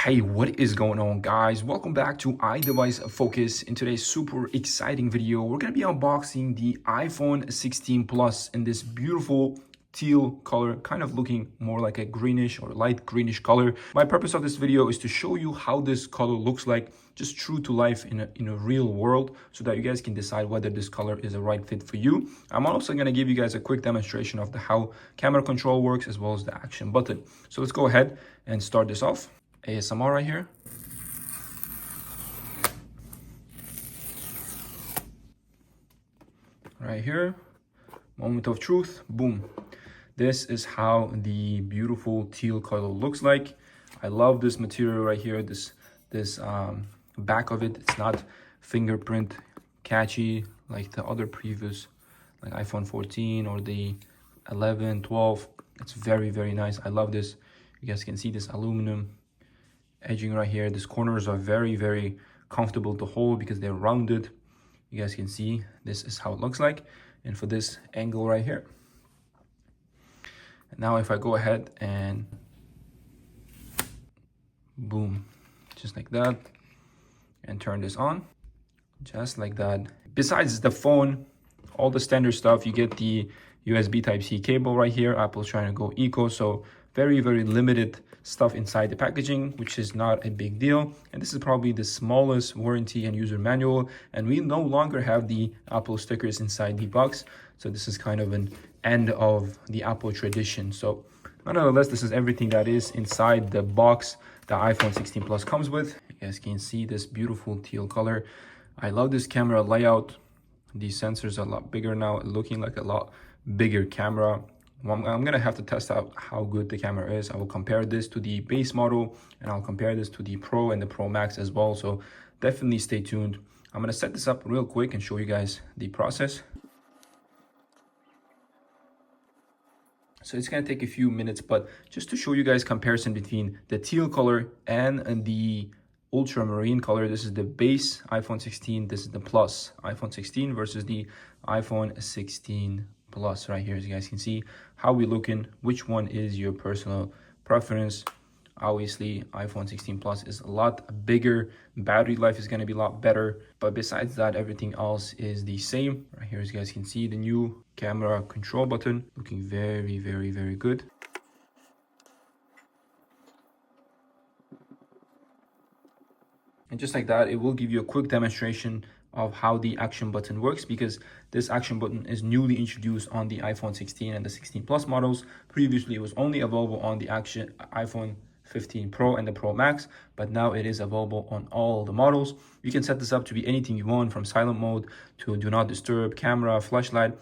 Hey, what is going on, guys? Welcome back to iDeviceFocus. In today's super exciting video, we're going to be unboxing the iPhone 16 Plus in this beautiful teal color, kind of looking more like a greenish or light greenish color. My purpose of this video is to show you how this color looks like, just true to life in a real world, so that you guys can decide whether this color is a right fit for you. I'm also going to give you guys a quick demonstration of how camera control works, as well as the action button. So let's go ahead and start this off. ASMR right here. Right here, moment of truth, boom. This is how the beautiful teal color looks like. I love this material right here, this back of it. It's not fingerprint catchy like the other previous, like iPhone 14 or the 11, 12. It's very, very nice. I love this. You guys can see this aluminum edging right here. These corners are very, very comfortable to hold because they're rounded. You guys can see this is how it looks like. And for this angle right here. And now if I go ahead and boom, just like that, and turn this on, just like that. Besides the phone, all the standard stuff, you get the USB Type-C cable right here. Apple's trying to go eco, so very, very limited stuff inside the packaging, which is not a big deal. And this is probably the smallest warranty and user manual, and we no longer have the Apple stickers inside the box, so this is kind of an end of the Apple tradition. So nonetheless, this is everything that is inside the box the iPhone 16 Plus comes with. You guys can see this beautiful teal color. I love this camera layout. These sensors are a lot bigger now, looking like a lot bigger camera. I'm gonna have to test out how good the camera is. I will compare this to the base model, and I'll compare this to the Pro and the Pro Max as well, so definitely stay tuned. I'm gonna set this up real quick and show you guys the process. So it's gonna take a few minutes, but just to show you guys comparison between the teal color and the ultramarine color. This is the base iPhone 16, this is the Plus iPhone 16 versus the iPhone 16 Plus right here. As you guys can see how we looking, which one is your personal preference. Obviously iPhone 16 Plus is a lot bigger, battery life is going to be a lot better, but besides that, everything else is the same. Right here, as you guys can see, the new camera control button looking very, very, very good. And just like that, it will give you a quick demonstration of how the action button works, because this action button is newly introduced on the iPhone 16 and the 16 Plus models. Previously, it was only available on the iPhone 15 Pro and the Pro Max, but now it is available on all the models. You can set this up to be anything you want, from silent mode to do not disturb, camera, flashlight,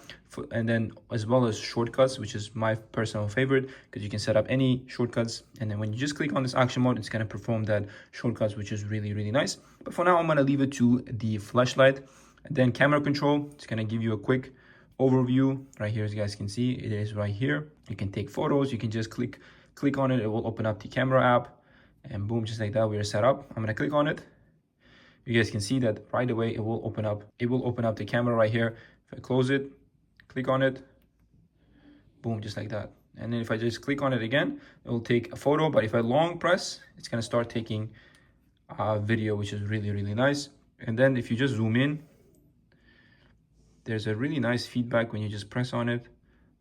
and then as well as shortcuts, which is my personal favorite, because you can set up any shortcuts, and then when you just click on this action mode, it's going to perform that shortcuts, which is really, really nice. But for now, I'm going to leave it to the flashlight. And then camera control, it's going to give you a quick overview right here. As you guys can see, it is right here. You can take photos. You can just click on it. It will open up the camera app, and boom, just like that, we are set up. I'm going to click on it. You guys can see that right away it will open up. It will open up the camera right here. If I close it, click on it, boom, just like that. And then if I just click on it again, it will take a photo. But if I long press, it's going to start taking video, which is really, really nice. And then if you just zoom in, there's a really nice feedback when you just press on it,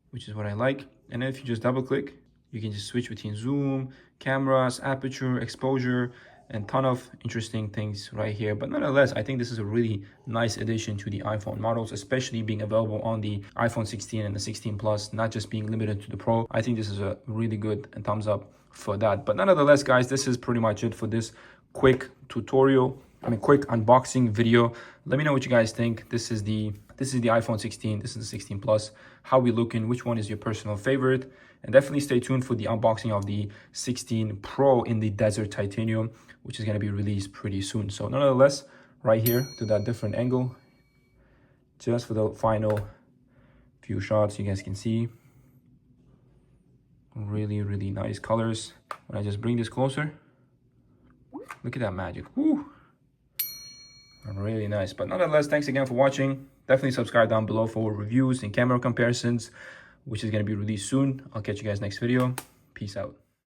which is what I like. And then if you just double click, you can just switch between zoom, cameras, aperture, exposure, and ton of interesting things right here. But nonetheless, I think this is a really nice addition to the iPhone models, especially being available on the iPhone 16 and the 16 Plus, not just being limited to the Pro. I think this is a really good and thumbs up for that. But nonetheless, guys, this is pretty much it for this quick tutorial. Quick unboxing video. Let me know what you guys think. This is the iPhone 16, this is the 16 Plus. How we looking? Which one is your personal favorite? And definitely stay tuned for the unboxing of the 16 Pro in the Desert Titanium, which is going to be released pretty soon. So nonetheless, right here to that different angle, just for the final few shots, you guys can see really, really nice colors. When I just bring this closer, look at that magic. Woo! Really nice. But nonetheless, thanks again for watching. Definitely subscribe down below for reviews and camera comparisons, which is going to be released soon. I'll catch you guys next video. Peace out.